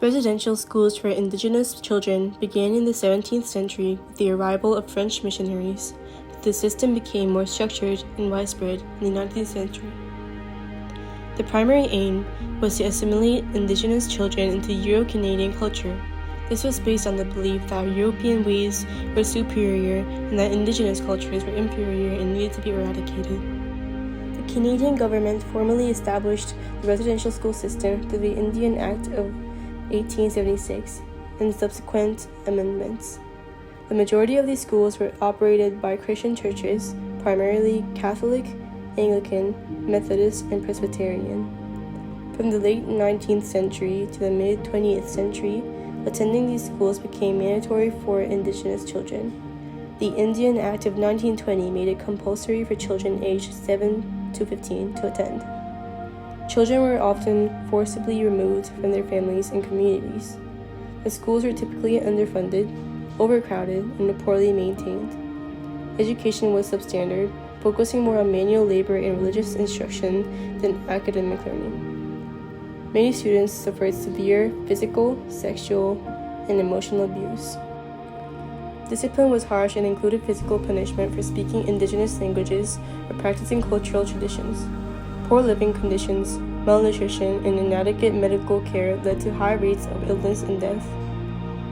Residential schools for indigenous children began in the 17th century with the arrival of French missionaries, but the system became more structured and widespread in the 19th century. The primary aim was to assimilate indigenous children into Euro-Canadian culture. This was based on the belief that European ways were superior and that indigenous cultures were inferior and needed to be eradicated. The Canadian government formally established the residential school system through the Indian Act of 1876 and subsequent amendments. The majority of these schools were operated by Christian churches, primarily Catholic, Anglican, Methodist, and Presbyterian. From the late 19th century to the mid-20th century, attending these schools became mandatory for Indigenous children. The Indian Act of 1920 made it compulsory for children aged 7 to 15 to attend. Children were often forcibly removed from their families and communities. The schools were typically underfunded, overcrowded, and poorly maintained. Education was substandard, focusing more on manual labor and religious instruction than academic learning. Many students suffered severe physical, sexual, and emotional abuse. Discipline was harsh and included physical punishment for speaking indigenous languages or practicing cultural traditions. Poor living conditions, malnutrition, and inadequate medical care led to high rates of illness and death.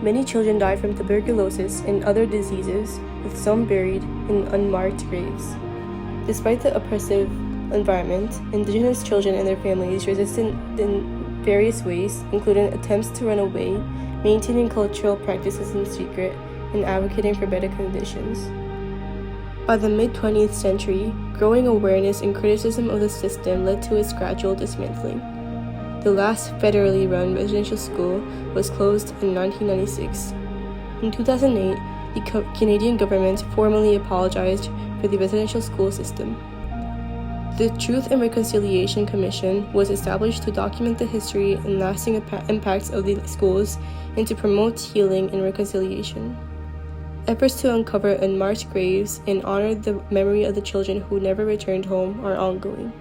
Many children died from tuberculosis and other diseases, with some buried in unmarked graves. Despite the oppressive environment, Indigenous children and their families resisted in various ways, including attempts to run away, maintaining cultural practices in secret, and advocating for better conditions. By the mid-20th century, growing awareness and criticism of the system led to its gradual dismantling. The last federally run residential school was closed in 1996. In 2008, the Canadian government formally apologized for the residential school system. The Truth and Reconciliation Commission was established to document the history and lasting impacts of the schools and to promote healing and reconciliation. Efforts to uncover unmarked graves and honor the memory of the children who never returned home are ongoing.